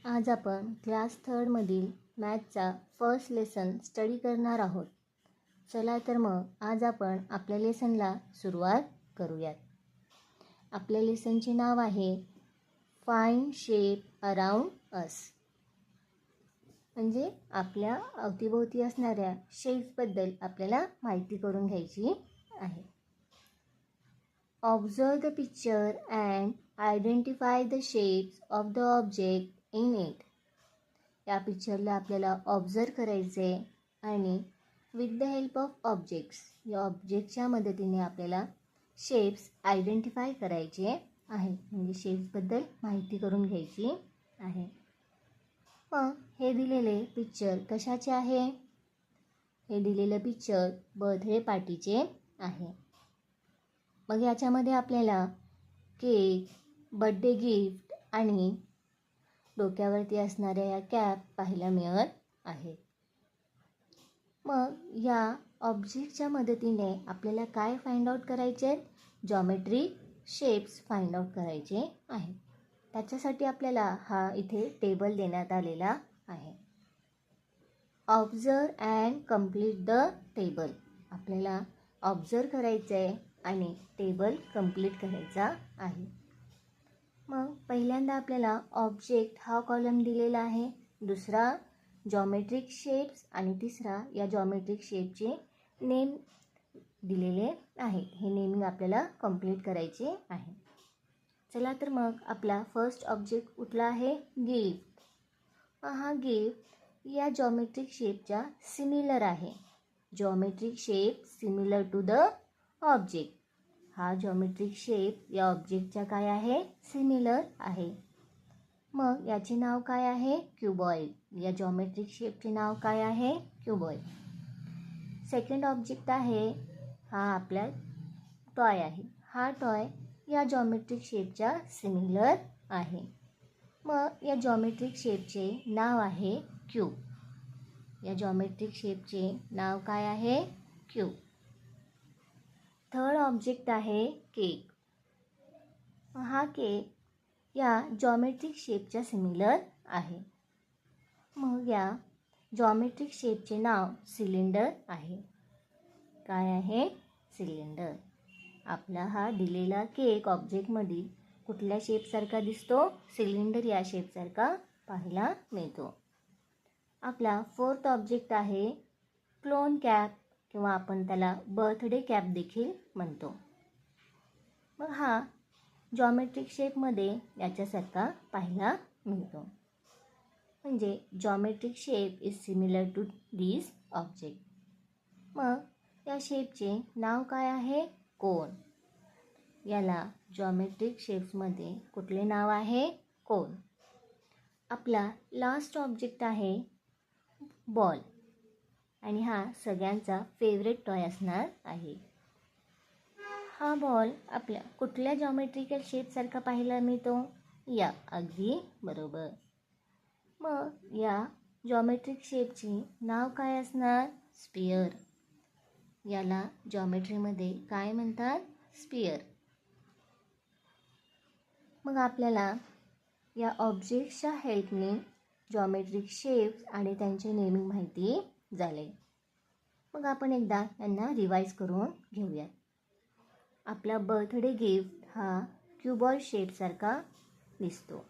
आज आपण class 3 मॅथचा first lesson study करणार आहोत. चला तर मग आज आपण आपल्या लेसनला सुरुवात करूयात. आपल्या लेसनचे नाव आहे फाइंड शेप अराउंड अस. म्हणजे आपल्या अवतीभोवती असणाऱ्या शेप्सबद्दल आपल्याला माहिती करून घ्यायची आहे. Observe the picture and identify the shapes of the object in it. या पिक्चरला आपल्याला ऑब्झर्व करायचे आणि with the help of objects या ऑब्जेक्टच्या मदतीने आपल्याला शेप्स आयडेंटिफाय करायचे आहे. म्हणजे शेप्सबद्दल माहिती करून घ्यायची आहे. मग हे दिलेले पिक्चर कशाचे आहे? हे दिलेलं पिक्चर बर्थडे पार्टीचे आहे. मग याच्यामध्ये आपल्याला केक, बर्थडे गिफ्ट आणि डोक्यावरती असणाऱ्या या कॅप पाहायला मिळत आहे. मग या ऑब्जेक्टच्या मदतीने आपल्याला काय फाइंड आउट करायचे? जॉमेट्रिक शेप्स फाइंड आउट करायचे आहे. त्याच्यासाठी आपल्याला हा इथे टेबल देण्यात आलेला आहे. Observe and complete the table. आपल्याला ऑब्झर्व करायचं आहे आणि टेबल कंप्लीट करायचा आहे. मग पहिल्यांदा आपल्याला ऑब्जेक्ट हा कॉलम दिलेला आहे, दुसरा जॉमेट्रिक शेप्स आणि तिसरा या जॉमेट्रिक शेपचे नेम दिलेले आहे. हे नेमिंग आपल्याला कंप्लीट करायचे आहे. चला तर मग आपला फर्स्ट ऑब्जेक्ट कुठला आहे? गिफ्ट. हा गिफ्ट या जॉमेट्रिक शेपच्या सिमिलर आहे. Geometric shape similar to the object. हा जॉमेट्रिक शेप या ऑब्जेक्टच्या काय आहे? सिमिलर आहे. मग याचे नाव काय आहे? क्युबॉइड. या जॉमेट्रिक शेपचे नाव काय आहे? क्युबॉइड. सेकंड ऑब्जेक्ट आहे हा आपला टॉय आहे. हा टॉय या जॉमेट्रिक शेपच्या सिमिलर आहे. मग या जॉमेट्रिक शेपचे नाव आहे क्यूब. या जॉमेट्रिक शेपचे नाव काय आहे? क्यूब. थर्ड ऑब्जेक्ट आहे केक. हा केक या जॉमेट्रिक शेपच्या सिमिलर आहे. मग या जॉमेट्रिक शेपचे नाव सिलेंडर आहे. काय आहे? सिलेंडर. आपला हा दिलेला केक ऑब्जेक्टमध्ये कुठल्या शेपसारखा दिसतो? सिलेंडर या शेपसारखा पाहायला मिळतो. आपला फोर्थ ऑब्जेक्ट आहे क्लोन कॅप किंवा आपण त्याला बर्थडे कॅप देखील म्हणतो. मग हा जॉमेट्रिक शेपमध्ये याच्यासारखा पाहायला मिळतो. म्हणजे geometric shape is similar to this object. मग या शेपचे नाव काय आहे? कोन. याला जॉमेट्रिक शेप्समध्ये कुठले नाव आहे? कोन. आपला लास्ट ऑब्जेक्ट आहे बॉल आणि हा सगळ्यांचा फेवरेट टॉय असणार आहे. हा बॉल आपल्या कुठल्या जॉमेट्रिकल शेपसारखा पाहायला मिळतो? या अगदी बरोबर. मग या जॉमेट्रिक शेपचे नाव काय असणार? स्पियर. याला जॉमेट्रीमध्ये काय म्हणतात? स्पियर. मग आपल्याला या ऑब्जेक्ट्सच्या हेल्पने जॉमेट्रिक शेप्स आणि त्यांचे नेमिंग माहिती झाले. मग आपण एकदा यांना रिवाईज करून घेऊयात. आपला बर्थडे गिफ्ट हा क्यूबॉइड शेपसारखा दिसतो.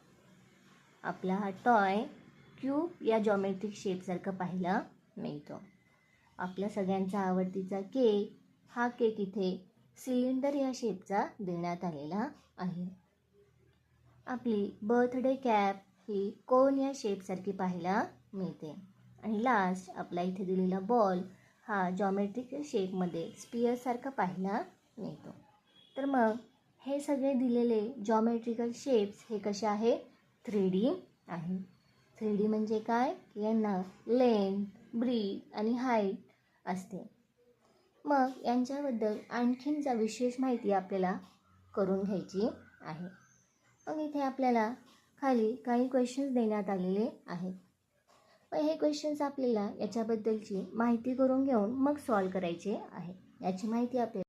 आपला हा टॉय क्यूब या जॉमेट्रिक शेपसारखा पाहायला मिळतो. आपल्या सगळ्यांचा आवडतीचा केक हा केक इथे सिलेंडर या शेपचा देण्यात आलेला आहे. आपली बर्थडे कॅप ही कोन या शेपसारखी पाहायला मिळते. आणि लास्ट आपला इथे दिलेला बॉल हा जॉमेट्रिक शेपमध्ये स्पियरसारखा पाहायला मिळतो. तर मग हे सगळे दिलेले जॉमेट्रिकल शेप्स हे कसे आहे? 3D आहे. 3D म्हणजे काय? यांना लेंथ, ब्रीथ आणि हाईट असते. मग यांच्याबद्दल आणखीनचा विशेष माहिती आपल्याला करून घ्यायची आहे. मग इथे आपल्याला खाली काही क्वेश्चन्स देण्यात आलेले आहेत. मग हे क्वेश्चन्स आपल्याला याच्याबद्दलची माहिती करून घेऊन मग सॉल्व करायचे आहे. याची माहिती आपल्याला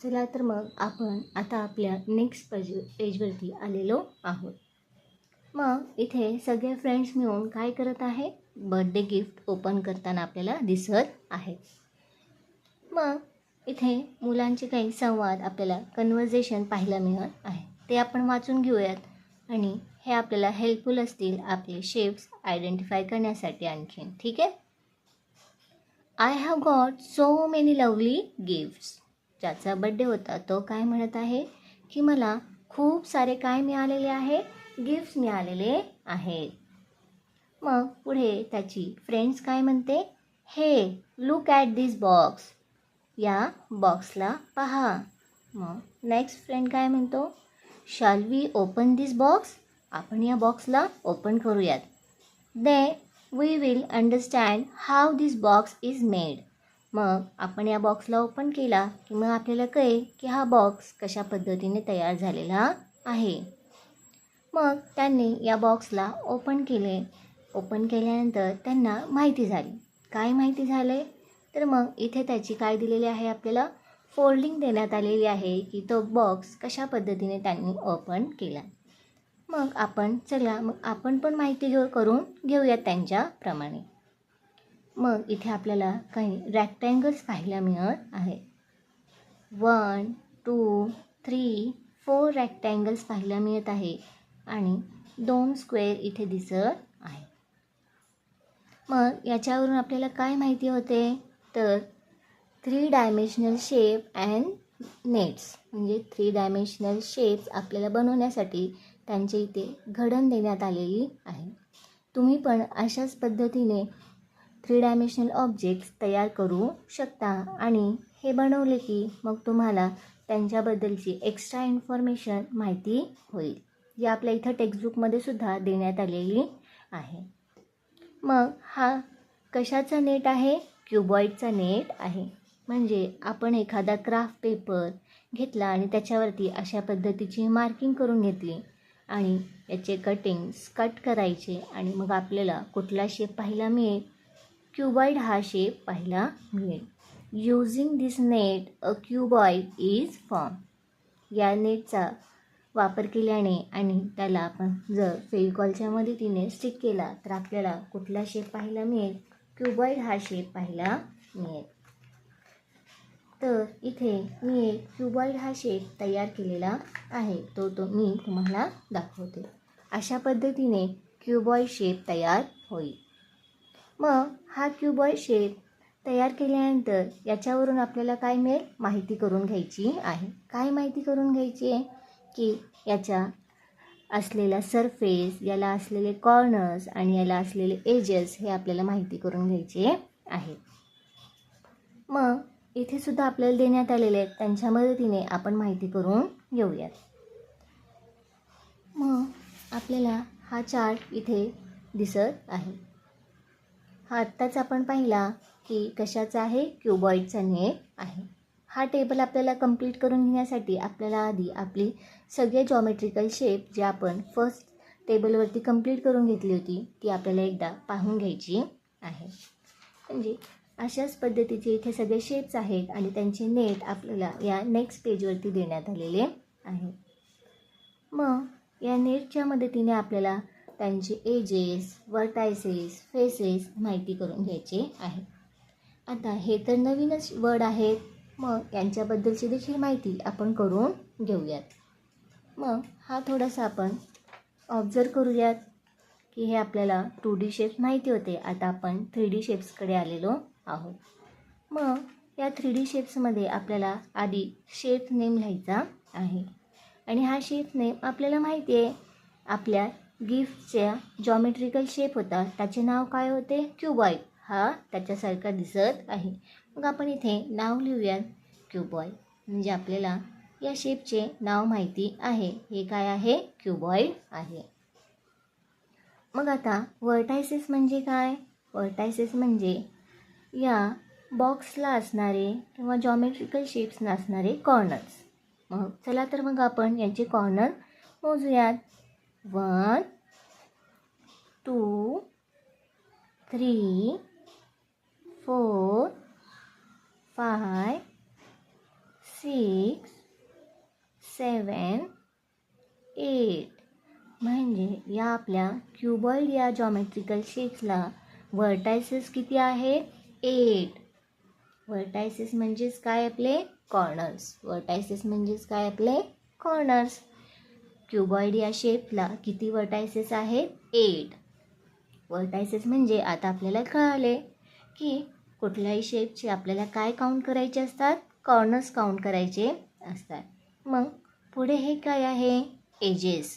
चला तर मग आपण आता आपल्या नेक्स्ट पेजवरती आलेलो आहोत. मग इथे सगळे फ्रेंड्स मिळून काय करत आहे, बर्थडे गिफ्ट ओपन करताना आपल्याला दिसत आहे. मग इथे मुलांचे काही संवाद आपल्याला कन्व्हर्सेशन पाहायला मिळत आहे, ते आपण वाचून घेऊयात आणि हे आपल्याला हेल्पफुल असतील आपले शेप्स आयडेंटिफाय करण्यासाठी आणखीन. ठीक आहे. I have got so many lovely gifts. ज्याचा बड्डे होता तो काय म्हणत आहे की मला खूप सारे काय मिळालेले आहे, गिफ्ट्स मिळालेले आहेत. मग पुढे त्याची फ्रेंड्स काय म्हणते, हे लुक ॲट दिस बॉक्स. या बॉक्सला पहा. मग नेक्स्ट फ्रेंड काय म्हणतो, shall we open this box. आपण या बॉक्सला ओपन करूयात. They we will understand how this box is made. मग आपण या बॉक्सला ओपन केला की मग आपल्याला कळेल की हा बॉक्स कशा पद्धतीने तयार झालेला आहे. मग त्यांनी या बॉक्सला ओपन केले. ओपन केल्यानंतर त्यांना माहिती झाली. काय माहिती झाले तर मग इथे त्याची काय दिलेली आहे, आपल्याला फोल्डिंग देण्यात आलेली आहे की तो बॉक्स कशा पद्धतीने त्यांनी ओपन केला. मग आपण पण माहिती करून घेऊयात त्यांच्याप्रमाणे. मग इथे आपल्याला काही रॅक्टँगल्स पाहायला मिळत आहे. 1 2 3 4 रॅक्टँगल्स पाहायला मिळत आहे आणि 2 स्क्वेअर इथे दिसत आहे. मग याच्यावरून आपल्याला काय माहिती होते तर 3 डायमेन्शनल शेप अँड नेट्स, म्हणजे 3 डायमेन्शनल शेप्स आपल्याला बनवण्यासाठी त्यांच्या इथे घडण देण्यात आलेली आहे. तुम्ही पण अशाच पद्धतीने 3 डायमेन्शनल ऑब्जेक्ट्स तयार करू शकता आणि हे बनवले की मग तुम्हाला त्यांच्याबद्दलची एक्स्ट्रा इन्फॉर्मेशन माहिती होईल, जी आपल्या इथं टेक्स्टबुकमध्ये सुद्धा देण्यात आलेली आहे. मग हा कशाचा नेट आहे, क्युबॉइडचा नेट आहे. म्हणजे आपण एखादा क्राफ्ट पेपर घेतला आणि त्याच्यावरती अशा पद्धतीची मार्किंग करून घेतली आणि याचे कट करायचे आणि मग आपल्याला कुठला शेप पाहायला मिळेल, क्युबॉइड हा शेप पाहायला मिळेल. Using this net a cuboid is form. या नेटचा वापर केल्याने आणि त्याला आपण जर फेविकॉलच्या मदतीने स्टिक केला तर आपल्याला कुठला शेप पाहायला मिळेल, क्युबॉइड हा शेप पाहायला मिळेल. तर इथे मी एक क्युबॉइड हा शेप तयार केलेला आहे, तो मी तुम्हाला दाखवते. अशा पद्धतीने क्युबॉइड शेप तयार होईल. मग हा क्युबॉइड शेप तयार केल्यानंतर याच्यावरून आपल्याला काय मिळेल, माहिती करून घ्यायची आहे. काय माहिती करून घ्यायची आहे की याच्या असलेला सरफेस, याला असलेले कॉर्नर्स आणि याला असलेले एजेस हे आपल्याला माहिती करून घ्यायचे आहे. मग इथे सुद्धा आपल्याला देण्यात आलेले आहेत, त्यांच्या मदतीने आपण माहिती करून घेऊयात. मग आपल्याला हा चार्ट इथे दिसत आहे. हा आत्ताच आपण पाहिला की कशाचा आहे, क्युबॉइडचा नेट आहे. हा टेबल आपल्याला कंप्लीट करून घेण्यासाठी आपल्याला आधी आपली सगळे जॉमेट्रिकल शेप जे आपण फर्स्ट टेबलवरती कंप्लीट करून घेतली होती ती आपल्याला एकदा पाहून घ्यायची आहे. म्हणजे अशाच पद्धतीचे इथे सगळे शेप्स आहेत आणि त्यांचे नेट आपल्याला या नेक्स्ट पेजवरती देण्यात आलेले आहे. मग या नेटच्या मदतीने आपल्याला त्यांचे एजेस, वर्टायसेस, फेसेस माहिती करून घ्यायचे आहे. आता हे तर नवीनच वर्ड आहेत, मग यांच्याबद्दलची देखील माहिती आपण करून घेऊयात. मग हा थोडासा आपण ऑब्झर्व करूयात की हे आपल्याला 2D शेप्स माहिती होते, आता आपण 3D शेप्सकडे आलेलो आहोत. मग या 3D शेप्समध्ये आपल्याला आधी शेप नेम लिहायचा आहे आणि हा शेप नेम आपल्याला माहिती आहे, आपल्या गिफ्टच्या जॉमेट्रिकल शेप होता त्याचे नाव काय होते, क्युबॉइड. हा त्याच्यासारखा दिसत आहे. मग आपण इथे नाव लिहूयात क्युबॉइड, म्हणजे आपल्याला या शेपचे नाव माहिती आहे. हे काय आहे, क्युबॉइड आहे. मग आता वर्टायसेस म्हणजे काय, वर्टायसेस म्हणजे या बॉक्सला असणारे किंवा जॉमेट्रिकल शेप्सना असणारे कॉर्नर्स. मग चला तर मग आपण यांचे कॉर्नर मोजूयात. 1 2 3 4 5 6 7 8 म्हणजे या आपल्या क्युबॉइड या जॉमेट्रिकल शेप्सला व्हर्टायसेस किती आहेत? 8. व्हर्टायसेस म्हणजेच काय? आपले कॉर्नर्स. व्हर्टायसेस म्हणजेच काय? आपले कॉर्नर्स. क्युबॉइड या शेपला किती व्हर्टायसेस आहेत? 8. व्हर्टायसेस म्हणजे आता आपल्याला कळाले की कुठल्याही शेपचे आपल्याला काय काउंट करायचे असतात? कॉर्नर्स काउंट करायचे असतात. मग पुढे हे काय आहे? एजेस.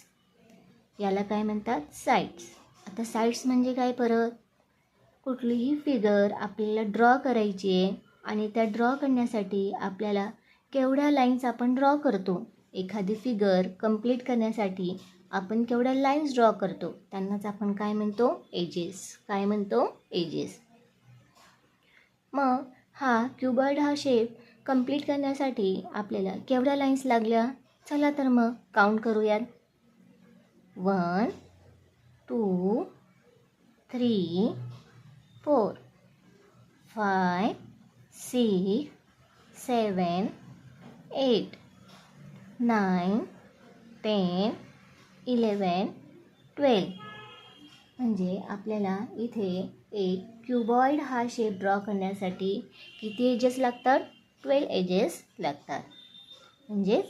याला काय म्हणतात? साईड्स. आता साईड्स म्हणजे काय? परत कुठलीही फिगर आपल्याला ड्रॉ करायची आहे आणि त्या ड्रॉ करण्यासाठी आपल्याला केवढ्या लाईन्स आपण ड्रॉ करतो. एखादी फिगर कंप्लीट करण्यासाठी आपण केवढ्या लाईन्स ड्रॉ करतो त्यांनाच आपण काय म्हणतो? एजेस. काय म्हणतो? एजेस. मग हा क्युबॉइड हा शेप कंप्लीट करण्यासाठी आपल्याला केवढ्या लाईन्स लागल्या? चला तर मग काउंट करूयात. 1 2 3 4 5 6 7 8 9 10 11 12. म्हणजे आपल्याला इथे एक क्युबॉइड हा शेप ड्रॉ करण्यासाठी किती एजेस लागतात? 12 एजेस लागतात. म्हणजेच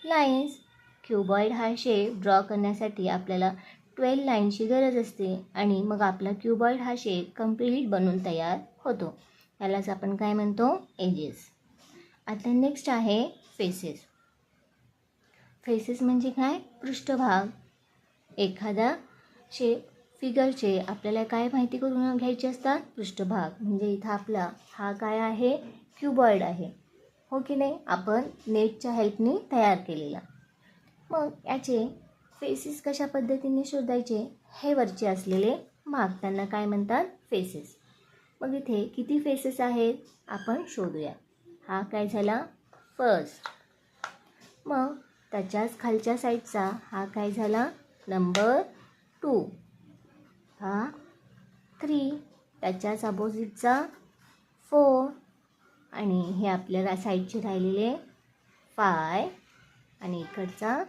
लाईन्स. क्युबॉइड हा शेप ड्रॉ करण्यासाठी आपल्याला 12 लाईन्सची गरज असते आणि मग आपला क्युबॉइड हा शेप कंप्लीट बनून तयार होतो. यालाच आपण काय म्हणतो? एजेस. आता नेक्स्ट आहे फेसेस. फेसेस म्हणजे काय? पृष्ठभाग. एखादा शेप फिगरचे आपल्याला काय माहिती करून घ्यायचे असतात? पृष्ठभाग. म्हणजे इथं आपला हा काय आहे? क्युबॉइड आहे. हो की नाही? आपण नेटच्या हेल्पने तयार केलेला. मग याचे फेसेस कशा पद्धतीने शोधायचे? हे वरचे असलेले भाग त्यांना काय म्हणतात? फेसेस. मग इथे किती फेसेस आहेत? आपण शोधूया. हा काय झाला? फर्स्ट. मग त्याच्याच खालच्या साईडचा हा काय झाला? नंबर 2. हा 3. त्याच्याच अपोजिटचा 4. आणि हे आपल्याला साईडचे राहिलेले 5 आणि इकडचा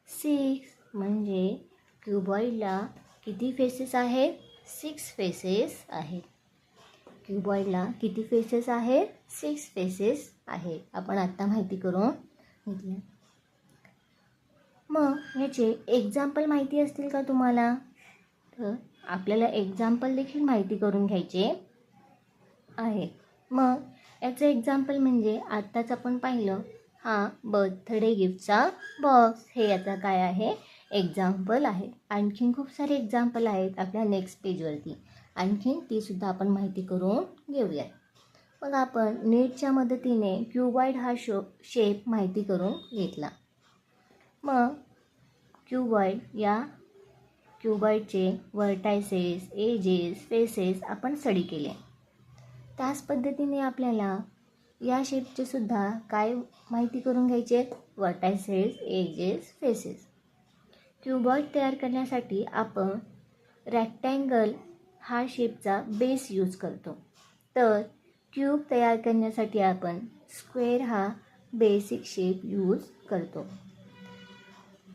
6. म्हणजे क्युबॉइडला किती फेसेस आहेत? 6 फेसेस आहेत. क्युबॉइडला किती फेसेस आहेत? 6 फेसेस आहेत. आपण आत्ता माहिती करून घेतली. मग ह्याचे एक्झाम्पल माहिती असतील का तुम्हाला? तर आपल्याला एक्झाम्पल देखील माहिती करून घ्यायचे आहे. मग याचं एक्झाम्पल म्हणजे आत्ताच आपण पाहिलं हा बर्थडे गिफ्टचा बॉक्स. हे याचा काय आहे? एक्झाम्पल आहे. आणखीन खूप सारे एक्झाम्पल आहेत आपल्या नेक्स्ट पेजवरती. आणखीन तीसुद्धा आपण माहिती करून घेऊया. मग आपण नेटच्या मदतीने क्युबॉइड हा शेप माहिती करून घेतला. मग या क्युबॉइडचे व्हर्टायसेस, एजेस, फेसेस आपण स्टडी केले. त्याच पद्धतीने आपल्याला या शेपचे सुद्धा काय माहिती करून घ्यायचे? Vertices, edges, faces. क्युबॉइड तयार करण्यासाठी आपण रेक्टँगल हा शेपचा बेस यूज करतो. तर क्यूब तयार करण्यासाठी आपण स्क्वेअर हा बेसिक शेप यूज करतो.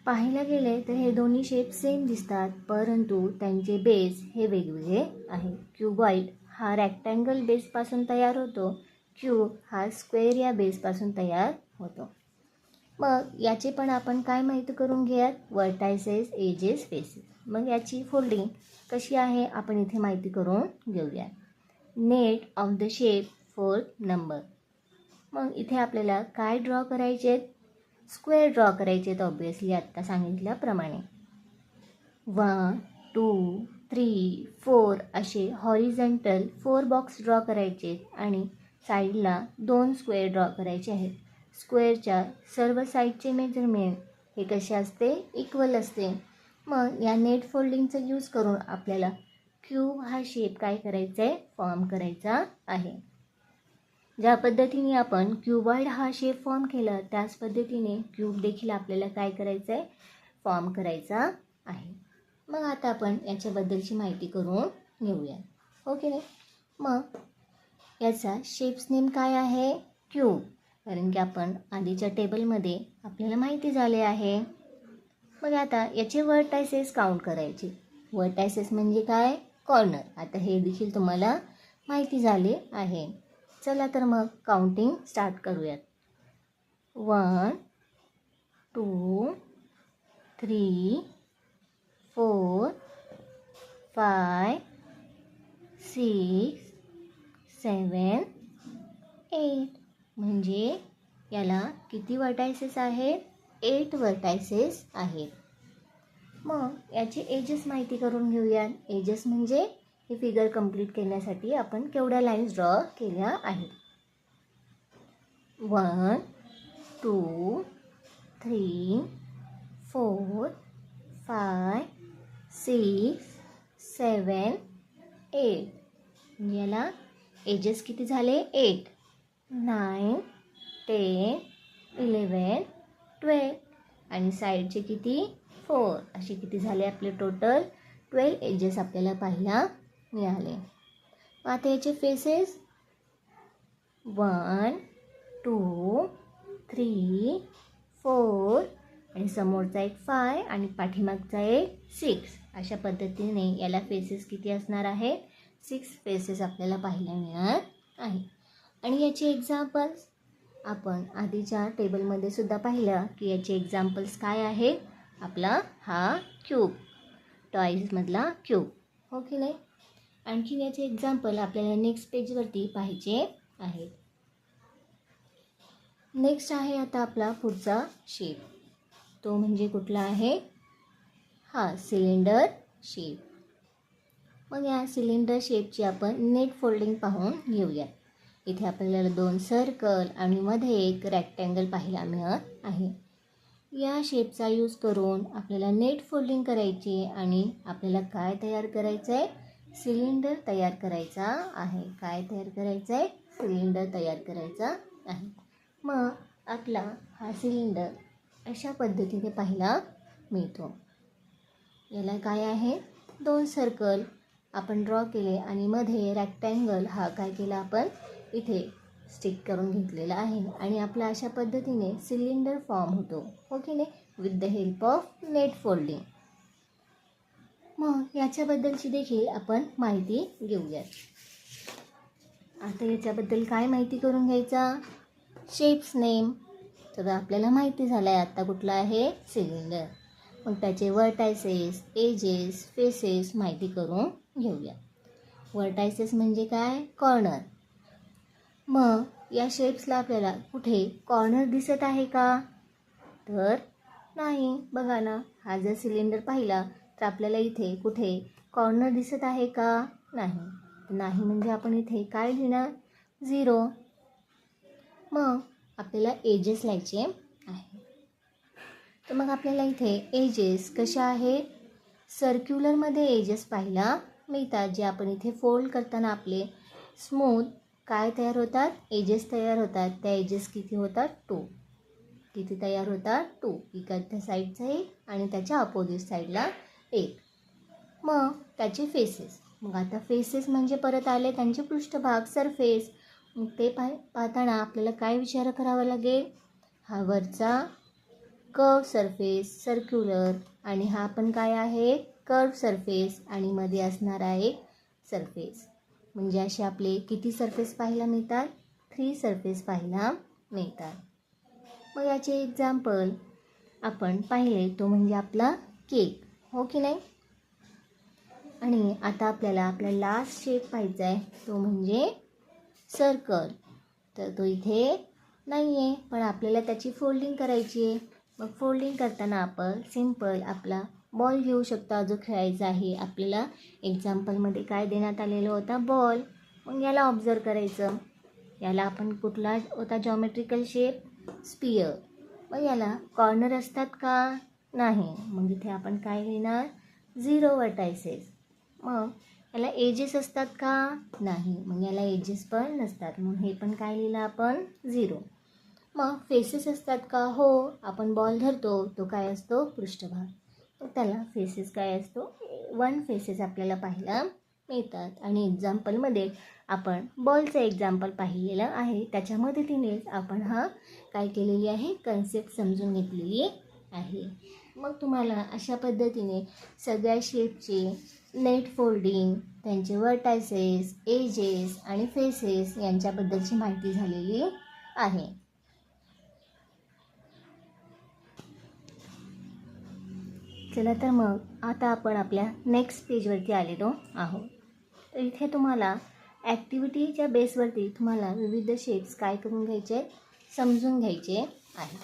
पाहायला गेले तर हे दोन्ही शेप सेम दिसतात, परंतु त्यांचे बेस हे वेगवेगळे आहेत. क्युबॉइड हा रेक्टँगल बेसपासून तयार होतो. क्यूब हा स्क्वेअर या बेसपासून तयार होतो. मग याचे पण आपण काय माहिती करून घ्यात? Vertices, edges, faces. मग याची फोल्डिंग कशी आहे आपण इथे माहिती करून घेऊया. Net of the shape 4 number. मग इथे आपल्याला काय ड्रॉ करायचे? स्क्वेअर ड्रॉ करायचे आहेत ऑब्वियसली आत्ता सांगितल्याप्रमाणे. 1 2 3 4 असे हॉरिझॉन्टल 4 बॉक्स ड्रॉ करायचे आहेत आणि साईडला 2 स्क्वेअर ड्रॉ करायचे आहेत. स्क्वेअरच्या सर्व साईडचे मेजरमेंट हे कसे असते? इक्वल असते. मग या नेट फोल्डिंगचा यूज करून आपल्याला क्यूब हा शेप काय करायचा आहे? फॉर्म करायचा आहे. ज्या पद्धतीने आपण क्युबॉइड हा शेप फॉर्म केला त्याच पद्धतीने क्यूब देखील आपल्याला काय करायचं आहे? फॉर्म करायचा आहे. मग आता आपण याच्याबद्दलची माहिती करून घेऊया. ओके. मग याचा शेप्स नेम काय आहे? क्यूब. कारण की आपण आधीच्या टेबलमध्ये आपल्याला माहिती झाले आहे. मग आता याचे व्हर्टायसेस काउंट करायचे. व्हर्टायसेस म्हणजे काय? कॉर्नर. आता हे देखील तुम्हाला माहिती झाले आहे. चला तर मग काउंटिंग स्टार्ट करूयात. 1 2 3 4 5 6 7 8. म्हणजे याला किती व्हर्टायसेस आहेत? 8 व्हर्टायसेस आहेत. मग याचे एजेस माहिती करून घेऊयात. एजेस म्हणजे हे फिगर कंप्लीट करण्यासाठी आपण केवढ्या लाईन्स ड्रॉ केल्या आहेत. 1 2 3 4 5 6 7 8. म्हणजे याला एजेस किती झाले? 8 9 10 11 12. आणि साईडचे किती? 4. असे किती झाले आपले टोटल? 12 एजेस आपल्याला पाहायला मिळाले. आता याचे फेसेस 1 2 3 4 आणि समोरचा एक 5 आणि पाठीमागचा एक 6. अशा पद्धतीने याला फेसेस किती असणार आहे? 6 फेसेस आपल्याला पाहायला मिळणार आहे. आणि याचे एक्झाम्पल्स आपण आधीच्या टेबलमध्ये सुद्धा पाहिलं की याचे एक्झाम्पल्स काय आहेत? आपला हा क्यूब, टॉईजमधला क्यूब, हो की नाही? आणखी याचे एक्झाम्पल आपल्याला नेक्स्ट पेजवरती पाहायचे आहेत. नेक्स्ट आहे आता आपला पुढचा शेप. तो म्हणजे कुठला आहे? हा सिलेंडर शेप. मग या सिलेंडर शेपची आपण नेट फोल्डिंग पाहून घेऊया. इथे आपल्याला 2 सर्कल आणि मध्ये एक रेक्टँगल पाहायला मिळत आहे. या शेपचा यूज करून आपल्याला नेट फोल्डिंग करायची आणि आपल्याला काय तयार करायचं आहे? सिलेंडर तयार करायचा आहे. काय तयार करायचं आहे? सिलेंडर तयार करायचा आहे. मग आपला हा सिलेंडर अशा पद्धतीने पाहायला मिळतो. याला काय आहे? 2 सर्कल आपण ड्रॉ केले आणि मध्ये रेक्टँगल हा काय केला आपण इथे स्टिक करून घेतलेला आहे आणि आपला अशा पद्धतीने सिलेंडर फॉर्म होतो, हो की नाही? With the help of net folding. मग याच्याबद्दलची देखील आपण माहिती घेऊयात. आता याच्याबद्दल काय माहिती करून घ्यायचा? Shapes name. तर आपल्याला माहिती झालं आहे आता कुठला आहे? सिलेंडर. मग त्याचे व्हर्टायसेस, एजेस, फेसेस माहिती करून घेऊया. व्हर्टायसेस म्हणजे काय? कॉर्नर. मग या शेप्सला आपल्याला कुठे कॉर्नर दिसत आहे का? तर नाही. बघा ना, हा जर सिलेंडर पाहिला तर आपल्याला इथे कुठे कॉर्नर दिसत आहे का? नाही. नाही म्हणजे आपण इथे काय लिहिणार? 0. मग आपल्याला एजेस लिहायचे आहे. तर मग आपल्याला इथे एजेस कशा आहेत? सर्क्युलरमध्ये एजेस पाहायला मिळतात. जे आपण इथे फोल्ड करताना आपले स्मूथ काय तयार होतात? एजेस तयार होतात. त्या एजेस किती होतात? 2. किती तयार होतात? 2. इकडच्या साईडचा एक आणि त्याच्या अपोजिट साईडला एक. मग त्याचे फेसेस. मग आता फेसेस म्हणजे परत आले त्यांचे पृष्ठभाग, सरफेस. मग ते पाहताना आपल्याला काय विचार करावा लागेल? हा वरचा कर्व सरफेस, सर्क्युलर, आणि हा पण काय आहे? कर्व सरफेस, आणि मध्ये असणार आहे सरफेस. म्हणजे असे आपले किती सरफेस पाहायला मिळतात? 3 सरफेस पाहायला मिळतात. मग याचे एक्झाम्पल आपण पाहिले तो म्हणजे आपला केक, हो की नाही? आणि आता आपल्याला आपला लास्ट शेप पाहायचा आहे तो म्हणजे सर्कल. तर तो इथे नाही आहे, पण आपल्याला त्याची फोल्डिंग करायची आहे. मग फोल्डिंग करताना आपण सिंपल आपला बॉल घेऊ शकता जो खेळायचा आहे. आपल्याला एक्झाम्पलमध्ये काय देण्यात आलेलं होता? बॉल. मग याला ऑब्झर्व करायचं. याला आपण कुठला होता जॉमेट्रिकल शेप? स्पियर. मग याला कॉर्नर असतात का? नाही. मग इथे आपण काय लिहिणार? 0 व्हर्टायसेस. मग याला एजेस असतात का? नाही. मग याला एजेस पण नसतात. मग हे पण काय लिहिलं आपण? 0. मग फेसेस असतात का? हो. आपण बॉल धरतो तो काय असतो? पृष्ठभाग. मग त्याला फेसेस काय असतो? 1 फेसेस आपल्याला पाहायला मिळतात. आणि एक्झाम्पलमध्ये आपण बॉलचं एक्झाम्पल पाहिलेलं आहे. त्याच्या मदतीनेच आपण काय केलेली आहे, कन्सेप्ट समजून घेतलेली आहे. मग तुम्हाला अशा पद्धतीने सगळ्या शेपचे नेट फोल्डिंग, त्यांचे वर्टायसेस, एजेस आणि फेसेस यांच्याबद्दलची माहिती झालेली आहे. चला तर मग आता आपण आपल्या नेक्स्ट पेजवरती आलेलो आहोत. तर इथे तुम्हाला ॲक्टिव्हिटीच्या बेसवरती तुम्हाला विविध शेप्स काय करून घ्यायचे, समजून घ्यायचे आहे.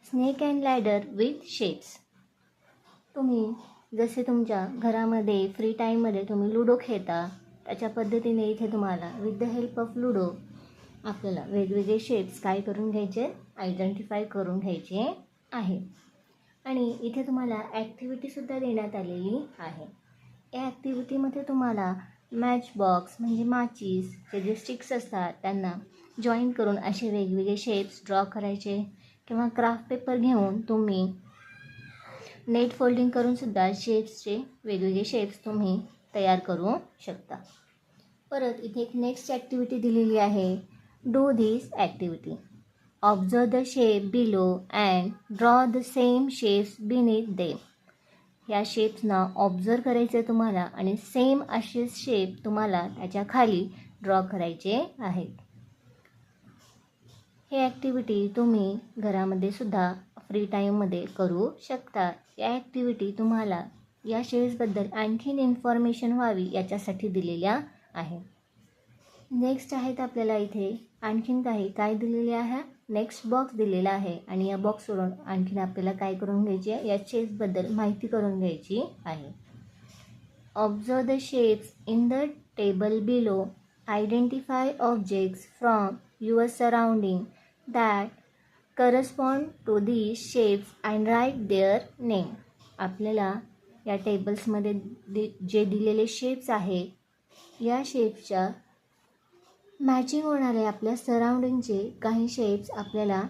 Snake and ladder with shapes. तुम्ही जसे तुमच्या घरामध्ये फ्री टाईममध्ये तुम्ही लुडो खेळता, त्याच्या पद्धतीने इथे तुम्हाला with the help of ludo आपल्याला वेगवेगळे शेप्स काय करून घ्यायचे, आयडेंटिफाय करून घ्यायचे आहे. आणि इथे तुम्हाला ॲक्टिव्हिटीसुद्धा देण्यात आलेली आहे. या ॲक्टिव्हिटीमध्ये तुम्हाला मॅच बॉक्स म्हणजे माचीसचे जे स्टिक्स असतात त्यांना जॉईन करून असे वेगवेगळे शेप्स ड्रॉ करायचे, किंवा क्राफ्ट पेपर घेऊन तुम्ही नेट फोल्डिंग करूनसुद्धा शेप्सचे वेगवेगळे शेप्स तुम्ही तयार करू शकता. परत इथे एक नेक्स्ट ॲक्टिव्हिटी दिलेली आहे, do this activity. Observe the shape below and draw the same shapes beneath them. या शेप्सना ऑब्झर्व करायचे तुम्हाला आणि सेम असे शेप तुम्हाला त्याच्या खाली ड्रॉ करायचे आहेत. ही ॲक्टिव्हिटी तुम्ही घरामध्ये सुद्धा फ्री टाईममध्ये करू शकता. या ॲक्टिव्हिटी तुम्हाला या शेप्सबद्दल आणखीन इन्फॉर्मेशन व्हावी याच्यासाठी दिलेल्या आहे. नेक्स्ट आहेत आपल्याला इथे आणखीन काय दिलेले आहे, नेक्स्ट बॉक्स दिलेला आहे. आणि या बॉक्सवरून आणखीन आपल्याला काय करून घ्यायची आहे, या शेप्सबद्दल माहिती करून घ्यायची आहे. Observe the shapes in the table below. Identify objects from your surrounding that correspond to these shapes and write their name. आपल्याला या टेबल्समध्ये जे दिलेले शेप्स आहेत, या शेप्सच्या मॅचिंग होणारे आपल्या सराउंडिंगचे काही शेप्स आपल्याला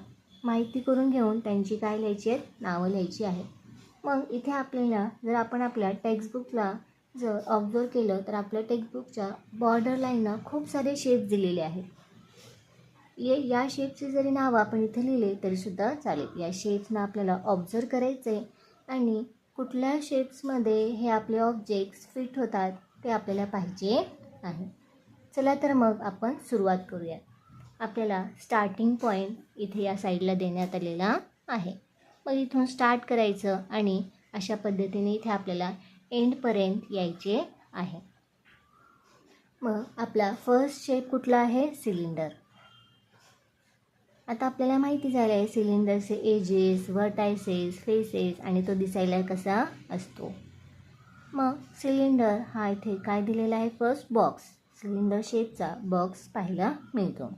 माहिती करून घेऊन त्यांची काय लिहायची आहेत, नावं लिहायची आहेत. मग इथे आपल्याला जर आपण आपल्या टेक्स्टबुकला जर ऑब्झर्व केलं तर आपल्या टेक्स्टबुकच्या बॉर्डर लाईनला खूप सारे शेप्स दिलेले आहेत. या शेप्सचे जरी नावं आपण इथे लिहिले तरीसुद्धा चालेल. या शेप्सना आपल्याला ऑब्झर्व करायचे आणि कुठल्या शेप्समध्ये हे आपले ऑब्जेक्ट्स फिट होतात ते आपल्याला पाहिजे आहे. चला तर मग आपण सुरुवात करूया. आपल्याला स्टार्टिंग पॉईंट इथे या साईडला देण्यात आलेला आहे. मग इथून स्टार्ट करायचं आणि अशा पद्धतीने इथे आपल्याला एंडपर्यंत यायचे आहे. मग आपला फर्स्ट शेप कुठला आहे, सिलेंडर. आता आपल्याला माहिती झालं आहे सिलेंडरचे एजेस, वर्टायसेस, फेसेस आणि तो दिसायला कसा असतो. मग सिलेंडर हा इथे काय दिलेला आहे, फर्स्ट बॉक्स, सिलेंडर शेपचा बॉक्स पाहायला मिळतो.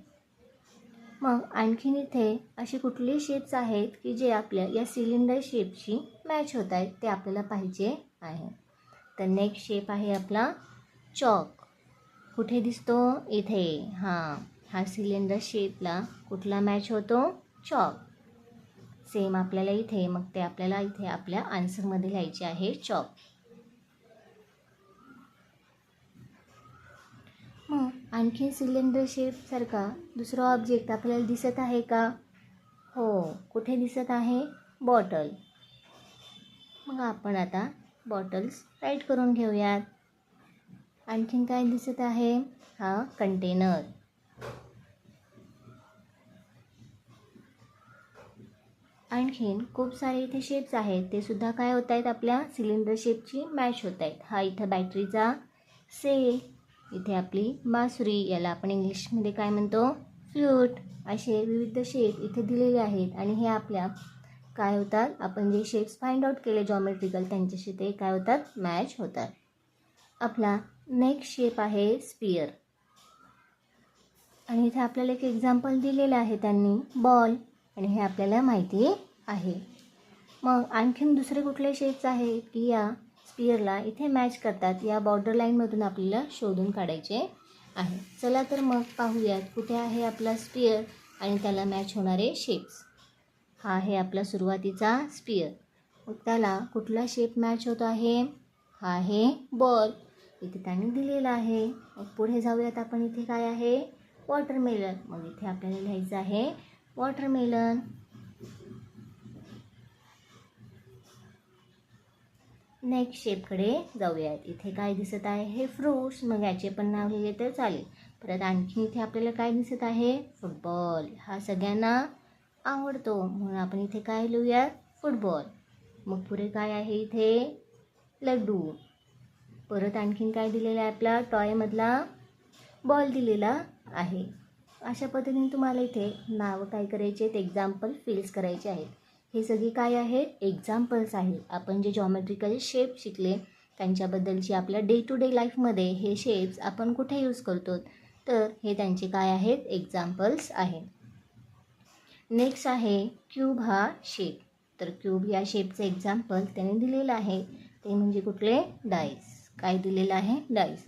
मग आणखीन इथे असे कुठले शेप्स आहेत की जे आपल्या या सिलेंडर शेपशी मॅच होत आहेत ते आपल्याला पाहिजे आहे. तर नेक्स्ट शेप आहे आपला चॉक. कुठे दिसतो, इथे. हा सिलेंडर शेपला कुठला मॅच होतो, चॉक. सेम आपल्याला इथे, मग ते आपल्याला इथे आपल्या आन्सरमध्ये लिहायचे आहे, चॉक. मग आणखी सिलेंडर शेपसारखा दुसरा ऑब्जेक्ट आपल्याला दिसत आहे का, हो. कुठे दिसत आहे, बॉटल. मग आपण आता बॉटल्स राईट करून घेऊयात. आणखीन काय दिसत आहे, हा कंटेनर. आणखीन खूप सारे इथे शेप्स आहेत, ते सुद्धा काय होत आहेत, आपल्या सिलेंडर शेपची मॅच होत आहेत. हा इथं बॅटरीचा सेल, इथे आपली बासुरी, याला आपण इंग्लिशमध्ये काय म्हणतो, फ्लूट. असे विविध शेप इथे दिलेले आहेत आणि हे आपल्या काय होतात, आपण जे शेप्स फाइंड आउट केले जॉमेट्रिकल त्यांच्याशी ते काय होतात, मॅच होतात. आपला नेक्स्ट शेप आहे स्पियर. आणि इथे आपल्याला एक एक्झाम्पल दिलेलं आहे त्यांनी, बॉल. आणि हे आपल्याला माहिती आहे. मग आणखीन दुसरे कुठले शेप्स आहेत की या स्पियरला इथे मॅच करतात, या बॉर्डर लाईनमधून आपल्याला शोधून काढायचे आहे. चला तर मग पाहूयात कुठे आहे आपला स्पियर आणि त्याला मॅच होणारे शेप्स. हा आहे आपला सुरुवातीचा स्पियर. मग त्याला कुठला शेप मॅच होत आहे, हा आहे बॉल. इथे त्यांनी दिलेलं आहे. मग पुढे जाऊयात आपण. इथे काय आहे? वॉटरमेलन. मग इथे आपल्याला लिहायचं आहे वॉटरमेलन. नेक्स्ट शेपकडे जाऊयात. इथे काय दिसत आहे? हे फ्रूट्स. मग याचे पण नाव लिहिले तर चालेल. परत आणखी इथे आपल्याला काय दिसत आहे? फुटबॉल. हा सगळ्यांना आवडतो म्हणून आपण इथे काय लिहूयात? फुटबॉल. मग पुढे काय आहे? इथे लड्डू. परत आणखीन काय दिलेलं आहे? आपला टॉयमधला बॉल दिलेला आहे. अशा पद्धतीने तुम्हाला इथे नावं काय करायचे आहेत? एक्झाम्पल फिल्स करायचे आहेत. हे सगळे काय आहेत? एक्झाम्पल्स आहेत. आपण जे जॉमेट्रिकल शेप शिकले त्यांच्याबद्दलची आपल्या डे टू डे लाईफमध्ये हे शेप्स आपण कुठे यूज करतो, तर हे त्यांचे काय आहेत? एक्झाम्पल्स आहेत. नेक्स्ट आहे क्यूब हा शेप. तर क्यूब या शेपचं एक्झाम्पल त्याने दिलेलं आहे. ते म्हणजे कुठले? डाईस. काय दिलेलं आहे? डाईस.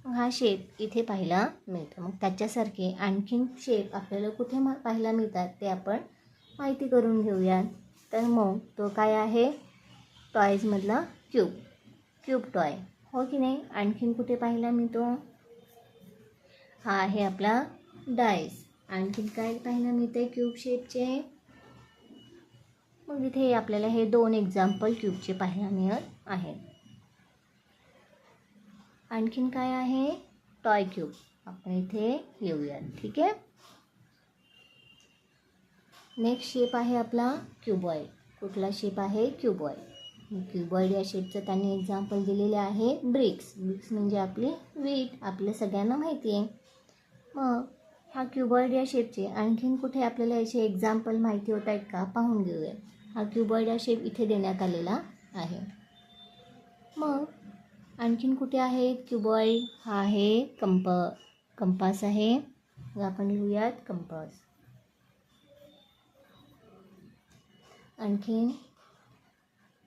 हा शेप इथे पाहायला मिळतो. मग त्याच्यासारखे आणखीन शेप आपल्याला कुठे पाहायला मिळतात ते आपण माहिती करून घेऊया. तर मग तो काय आहे? टॉयजमधला क्यूब. क्यूब टॉय, हो की नाही? आणखीन कुठे पाहायला मिळतो? हा आहे आपला डाईस. आणखीन काय पाहायला मिळते क्यूब शेपचे? मग इथे आपल्याला हे 2 एक्झाम्पल क्यूबचे पाहायला मिळत आहेत. आणखीन काय आहे? Toy cube. आपण इथे लिहूयात. ठीक आहे. नेक्स्ट शेप आहे आपला क्यूबॉइड. कुठला शेप आहे? क्यूबॉइड. क्यूबॉइड या शेपचं त्यांनी एक्झाम्पल दिलेले आहे ब्रिक्स. ब्रिक्स म्हणजे आपली वीट. आपल्या सगळ्यांना माहिती आहे. मग हा क्यूबॉइड या शेपचे आणखीन कुठे आपल्याला याचे एक्झाम्पल माहिती होत आहेत का? पाहून घेऊया. हा क्यूबॉइड या शेप इथे देण्यात आलेला आहे. मग आणखीन कुठे आहेत क्यूबॉइड? हा आहे कंपास आहे. मग आपण लिहूयात कंपास. आणखीन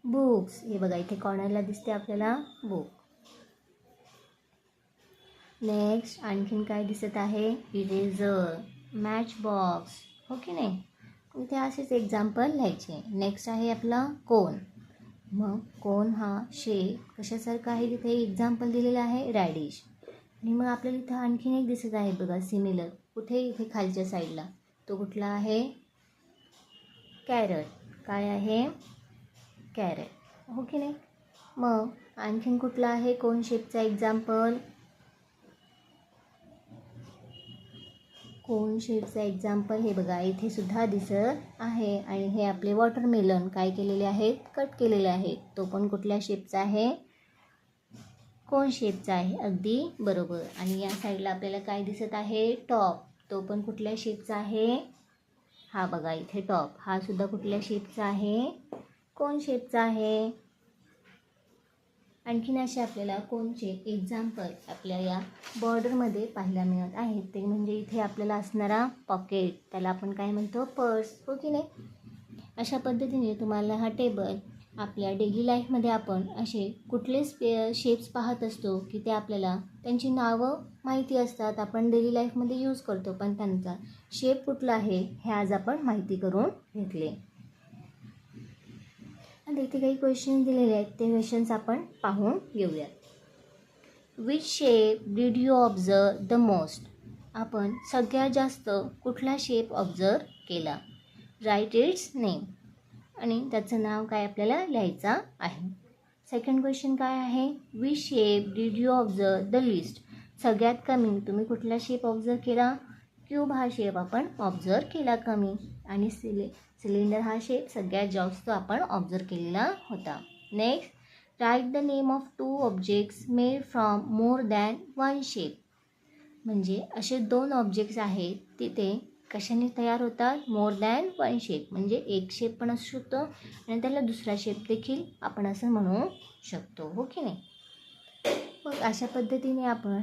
बुक्स. हे बघा इथे कॉर्नरला दिसते आपल्याला बुक. नेक्स्ट आणखीन काय दिसत आहे? इरेझर, मॅच बॉक्स, हो की नाही? इथे असेच एक्झाम्पल लिहायचे. नेक्स्ट आहे आपला कोन. मग कोन हा शेप कशासारखा आहे? तिथे एक्झाम्पल दिलेलं आहे रॅडिश. आणि मग आपल्याला इथं आणखीन एक दिसत आहे बघा सिमिलर. कुठे? इथे खालच्या साईडला. तो कुठला आहे? कॅरट. काय आहे? कॅरट, हो की नाही? मग आणखीन कुठला आहे कोन शेपचा एक्झाम्पल? कोन शेपचा एक्झाम्पल हे बघा इथे सुद्धा दिसत आहे. आणि हे आपले वॉटरमेलन काय केलेले आहेत? कट केलेले आहेत. तो पण कुठल्या शेपचा आहे? कोन शेपचा आहे. अगदी बरोबर. आणि या साईडला आपल्याला काय दिसत आहे? टॉप. तो पण कुठल्या शेपचा आहे? हा बघा इथे टॉप. हा सुद्धा कुठल्या शेपचा आहे? कोन शेपचा आहे. आणखीन असे आपल्याला कोनचे एक्झाम्पल आपल्या या बॉर्डरमध्ये पाहायला मिळत आहेत. ते म्हणजे इथे आपल्याला असणारा पॉकेट, त्याला आपण काय म्हणतो? पर्स, हो की नाही? अशा पद्धतीने तुम्हाला हा टेबल आपल्या डेली लाईफमध्ये आपण असे कुठले शेप्स पाहत असतो की ते आपल्याला त्यांची नावं माहिती असतात. आपण डेली लाईफमध्ये यूज करतो, पण त्यांचा शेप कुठला आहे हे आज आपण माहिती करून घेतले. आणि इथे काही क्वेश्चन दिलेले आहेत. ते क्वेश्चन्स आपण पाहून घेऊयात. Which shape did you observe the most? आपण सगळ्यात जास्त कुठला शेप ऑब्झर्व केला? Write its name. आणि त्याचं नाव काय आपल्याला लिहायचं आहे. सेकंड क्वेश्चन काय आहे? Which shape did you observe the list? सगळ्यात कमी तुम्ही कुठला शेप ऑब्झर्व केला? क्यूब हा शेप आपण ऑब्झर्व केला कमी. आणि सिलेंडर हा शेप सगळ्यात जास्त आपण ऑब्झर्व केलेला होता. Next, write the name of 2 objects made from more than 1 shape. म्हणजे असे 2 ऑब्जेक्ट्स आहेत, तिथे कशाने तयार होतात? More than 1 shape. म्हणजे एक शेप पण असू शकतो आणि त्याला दुसरा शेप देखील आपण असं म्हणू शकतो, हो की नाही? मग अशा पद्धतीने आपण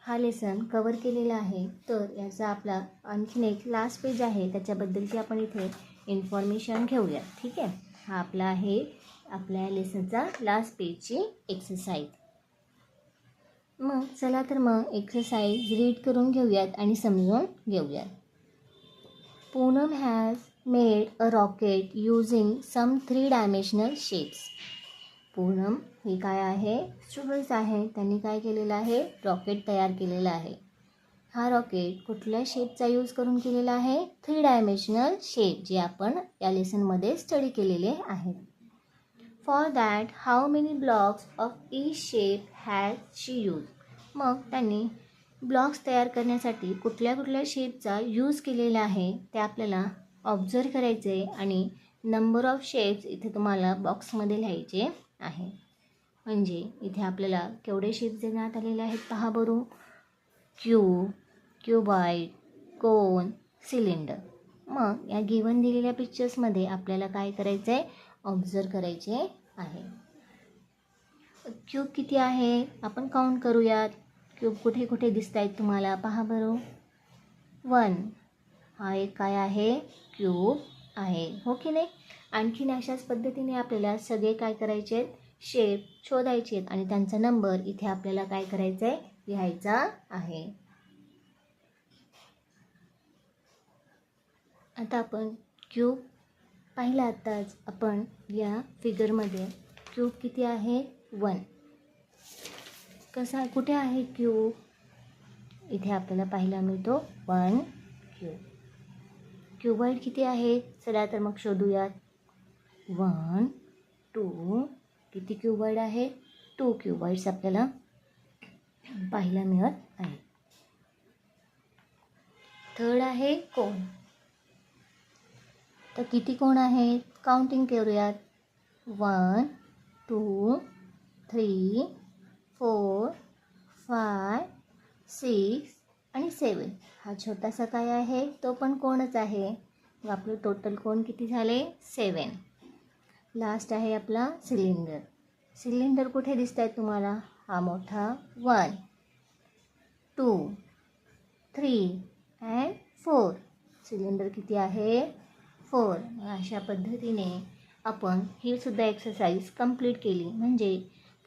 हा लेसन कवर केलेला आहे. तर याचा आपला आणखीन एक लास्ट पेज आहे, त्याच्याबद्दलची आपण इथे इन्फॉर्मेशन घेऊया. ठीक आहे. हा आपला आहे आपल्या लेसनचा लास्ट पेजची एक्सरसाइज. मग चला तर मग एक्सरसाइज रीड करून घेऊयात आणि समजून घेऊयात. Poonam has made a rocket using some 3 dimensional shapes. Poonam हे काय आहे? स्टुडंट्स आहे. त्यांनी काय केलेलं आहे? रॉकेट तयार केलेलं आहे. हा रॉकेट कुठल्या शेपचा यूज करून केलेला आहे? 3 डायमेन्शनल शेप, जे आपण या लेसनमध्ये स्टडी केलेले आहेत. For that how many blocks of each shape has she use. मग त्यांनी ब्लॉक्स तयार करण्यासाठी कुठल्या कुठल्या शेपचा यूज केलेला आहे ते आपल्याला ऑब्झर्व करायचे आणि नंबर ऑफ शेप्स इथे तुम्हाला बॉक्समध्ये लिहायचे आहे. म्हणजे इथे आपल्याला केवढे शेप्स देण्यात आलेले आहेत पहा बरं. क्यूब, क्यूबॉइड, कोन, सिलेंडर. मग या गिवन दिलेल्या पिक्चर्समध्ये आपल्याला काय करायचं आहे? ऑब्झर्व करायचे आहे. क्यूब किती आहे आपण काउंट करूयात. क्यूब कुठे कुठे दिसत आहेत तुम्हाला पहा बरं. 1 हा एक काय आहे? क्यूब आहे, हो की नाही. आणखीन अशाच पद्धतीने आपल्याला सगळे काय करायचे आहेत? शेप शोधायचे आहेत आणि त्यांचा नंबर इथे आपल्याला काय करायचं आहे? लिहायचा आहे. आता आपण क्यूब पाहिला. आत्ताच आपण या फिगरमध्ये क्यूब किती आहे? 1. कसा कुठे आहे क्यूब? इथे आपल्याला पाहायला मिळतो 1 क्यूब. क्यूबॉइड किती आहे? चला तर मग शोधूयात. 1 2 किती क्यूबॉइड आहे? 2 क्यूबॉइड्स आपल्याला पाहायला मिळत आहे. थर्ड आहे कोन. तर किती कोण आहेत? काउंटिंग करूयात. 1 2 3 4 5 6 आणि 7. हा छोटासा काय आहे? तो पण कोणच आहे. मग आपलं टोटल कोण किती झाले? 7. लास्ट आहे आपला सिलेंडर. सिलेंडर कुठे दिसत आहे तुम्हाला? हा मोठा 1 2 3 अँड 4. सिलेंडर किती आहे? 4. अशा पद्धतीने आपण ही सुद्धा एक्सरसाइज कंप्लीट केली. म्हणजे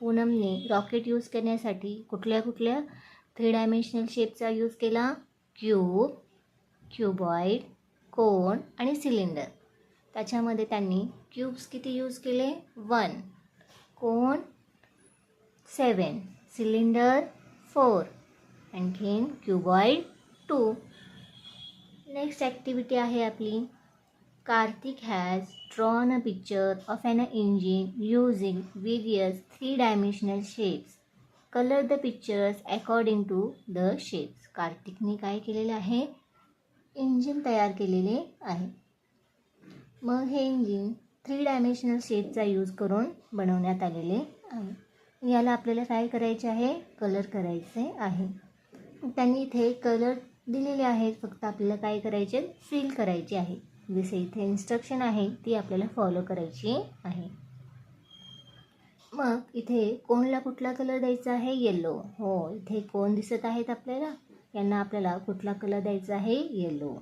पूनमने रॉकेट यूज करण्यासाठी कुठल्या कुठल्या 3 डायमेन्शनल शेपचा यूज केला? क्यूब, क्यूबॉइड, कोन आणि सिलेंडर. त्याच्यामध्ये त्यांनी क्यूब्स किती यूज केले? 1, कोन 7, सिलेंडर 4, आणखीन क्यूबॉइड 2. नेक्स्ट ॲक्टिव्हिटी आहे आपली. Kartik has drawn a picture of an engine using various 3 dimensional shapes. Colour the pictures according to the shapes. कार्तिकने काय केलेले आहे? इंजिन तयार केलेले आहे. मग हे इंजिन 3 डायमेन्शनल शेपचा यूज करून बनवण्यात आलेले आहे. याला आपल्याला काय करायचे आहे? कलर करायचे आहे. त्यांनी इथे कलर दिलेले आहेत, फक्त आपल्याला काय करायचे? फिल करायचे आहे. जसे इथे इन्स्ट्रक्शन आहे ती आपल्याला फॉलो करायची आहे. मग इथे कोनला कुठला कलर द्यायचा आहे? येलो. हो, इथे कोन दिसत आहेत आपल्याला. यांना आपल्याला कुठला कलर द्यायचा आहे? येलो.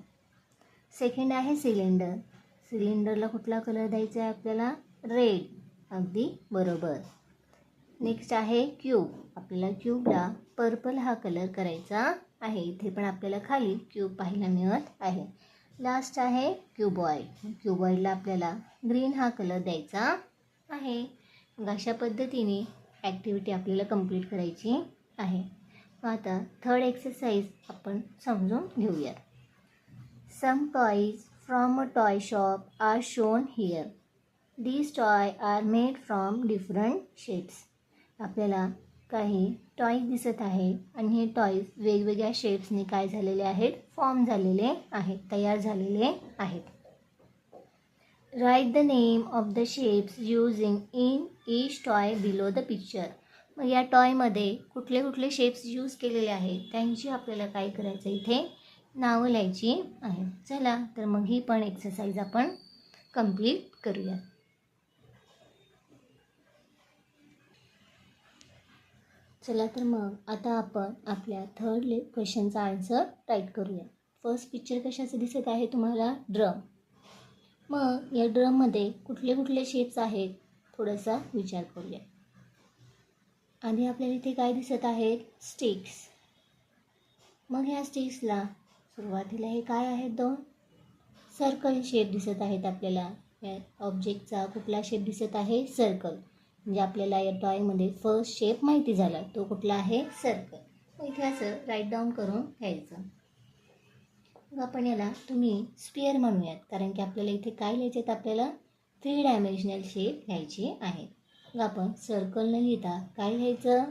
सेकंड आहे सिलेंडर. सिलेंडरला कुठला कलर द्यायचा आहे आपल्याला? रेड. अगदी बरोबर. नेक्स्ट आहे क्यूब. आपल्याला क्यूबला पर्पल हा कलर करायचा आहे. इथे पण आपल्याला खाली क्यूब पाहायला मिळत आहे. लास्ट आहे क्यूबॉइड. क्यूबॉइडला आपल्याला ग्रीन हा कलर द्यायचा आहे. मग अशा पद्धतीने ॲक्टिव्हिटी आपल्याला कंप्लीट करायची आहे. मग आता थर्ड एक्सरसाइज आपण समजून घेऊयात. Some toys from a toy shop are shown here. These toy are made from different shapes. आपल्याला काही टॉईज दिसत आहे आणि हे टॉईज वेगवेगळ्या शेप्सने काय झालेले आहेत? फॉर्म झालेले आहेत, तयार झालेले आहेत. Write the name of the shapes using in each toy below the picture. मग या टॉयमध्ये कुठले कुठले शेप्स यूज केलेले आहेत त्यांची आपल्याला काय करायचं? इथे नावं लिहायची आहेत. चला तर मग ही पण एक्सरसाइज आपण कंप्लीट करूया. चला तर मग आता आपण आपल्या थर्ड क्वेश्चनचा आन्सर टाईप करूया. फर्स्ट पिक्चर कशाचं दिसत आहे तुम्हाला? ड्रम. मग या ड्रममध्ये कुठले कुठले शेप्स आहेत थोडासा विचार करूया. आधी आपल्याला इथे काय दिसत आहेत? स्टिक्स. मग ह्या स्टिक्सला सुरुवातीला हे काय आहेत? 2 सर्कल शेप दिसत आहेत आपल्याला. या ऑब्जेक्टचा कुठला शेप दिसत आहे? सर्कल. म्हणजे आपल्याला या ड्रॉईंगमध्ये फर्स्ट शेप माहिती झाला, तो कुठला आहे, सर्कल. मग इथे असं राईट डाऊन करून घ्यायचं. मग आपण याला तुम्ही स्पिअर म्हणूयात, कारण की आपल्याला इथे काय लिहायचे आहेत, आपल्याला 3 डायमेन्शनल शेप घ्यायचे आहेत. मग आपण सर्कल न लिहिता काय लिहायचं,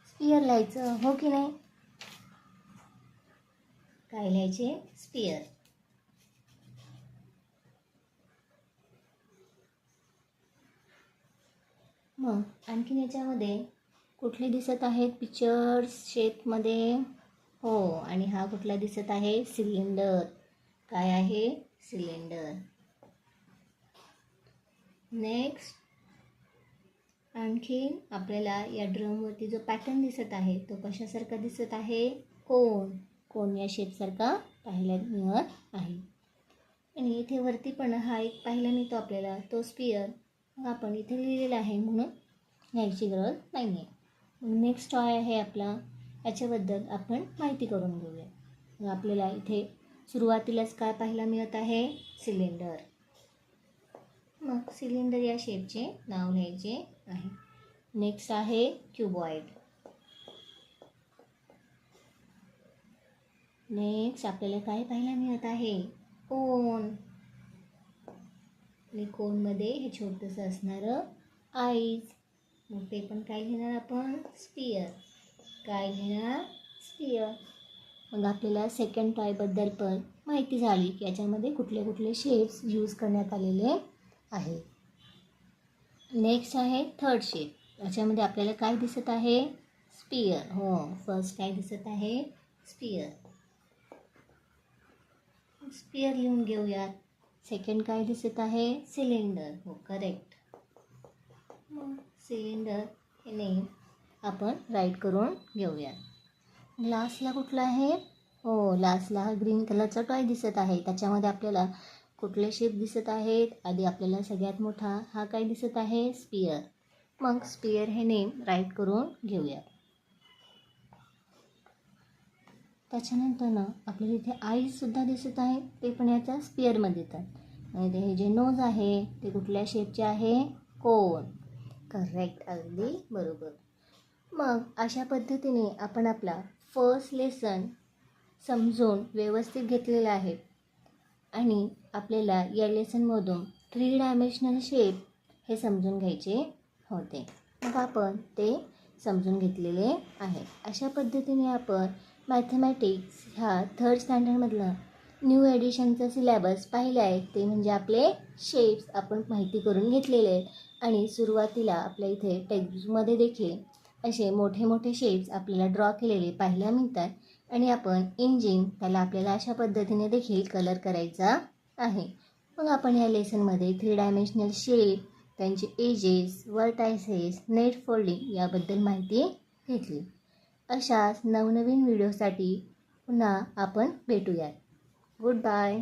स्पिअर लिहायचं, हो की नाही. काय लिहायचे, स्पिअर. मग आणखीन याच्यामध्ये कुठले दिसत आहेत पिक्चर्स शेपमध्ये, हो, आणि हा कुठला दिसत आहे, सिलेंडर. काय आहे, सिलेंडर. नेक्स्ट आणखीन आपल्याला या ड्रमवरती जो पॅटर्न दिसत आहे तो कशासारखा दिसत आहे, कोन. कोन या शेपसारखा पाहायला मिळत आहे. आणि इथे वरती पण हा एक पाहायला मिळतो आपल्याला, तो स्पिअर. मग आपण इथे लिहिलेला आहे म्हणून घ्यायची गरज नाही आहे. मग नेक्स्ट टॉय आहे आपला, याच्याबद्दल आपण माहिती करून घेऊया. मग आपल्याला इथे सुरुवातीलाच काय पाहायला मिळत आहे, सिलेंडर. मग सिलेंडर या शेपचे नाव लिहायचे आहे. नेक्स्ट आहे क्युबॉइड. नेक्स्ट आपल्याला काय पाहायला मिळत आहे, कोन. आणि कोनमध्ये हे छोटंसं असणारं आईज. मग ते पण काय लिहिणार आपण, स्पिअर. काय लिहिणार, स्पिअर. मग आपल्याला सेकंड टॉयबद्दल पण माहिती झाली की याच्यामध्ये कुठले कुठले शेप्स यूज करण्यात आलेले आहे. नेक्स्ट आहे थर्ड शेप. याच्यामध्ये आपल्याला काय दिसत आहे, स्पिअर. हो, फर्स्ट काय दिसत आहे, स्पिअर. स्पिअर लिहून घेऊयात. सेकंड काय दिसत आहे, सिलेंडर. हो, करेक्ट. मग सिलेंडर हे नेम आपण राईट करून घेऊया. लास्टला कुठला आहे, हो, लास्टला हा ग्रीन कलरचा टॉय दिसत आहे. त्याच्यामध्ये आपल्याला कुठले शेप दिसत आहेत, आधी आपल्याला सगळ्यात मोठा हा काय दिसत आहे, स्पिअर. मग स्पिअर हे नेम राईट करून घेऊया. त्याच्यानंतर ना आपल्याला इथे आईजसुद्धा दिसत आहेत, ते पण याच्या स्पिअरमध्ये येतात. आणि हे जे नोज आहे ते कुठल्या शेपचे आहे, कोन. करेक्ट, अगदी बरोबर. मग अशा पद्धतीने आपण आपला फर्स्ट लेसन समजून व्यवस्थित घेतलेला आहे. आणि आपल्याला या लेसनमधून 3 डायमेन्शनल शेप हे समजून घ्यायचे होते. मग आपण ते समजून घेतलेले आहे. अशा पद्धतीने आपण मॅथमॅटिक्स ह्या 3rd स्टँडर्डमधलं न्यू एडिशनचं सिलॅबस पाहिलं आहे. ते म्हणजे आपले शेप्स आपण माहिती करून घेतलेले आहेत. आणि सुरुवातीला आपल्या इथे टेक्स्टबुकमध्ये देखील असे मोठे मोठे शेप्स आपल्याला ड्रॉ केलेले पाहायला मिळतात. आणि आपण इंजिन त्याला आपल्याला अशा पद्धतीने देखील कलर करायचा आहे. मग आपण या लेसनमध्ये 3 डायमेन्शनल शेप, त्यांचे एजेस, वर्टायसेस, नेट फोल्डिंग याबद्दल माहिती घेतली. अशाच नवनवीन व्हिडिओसाठी पुन्हा आपण भेटूयात. Good bye.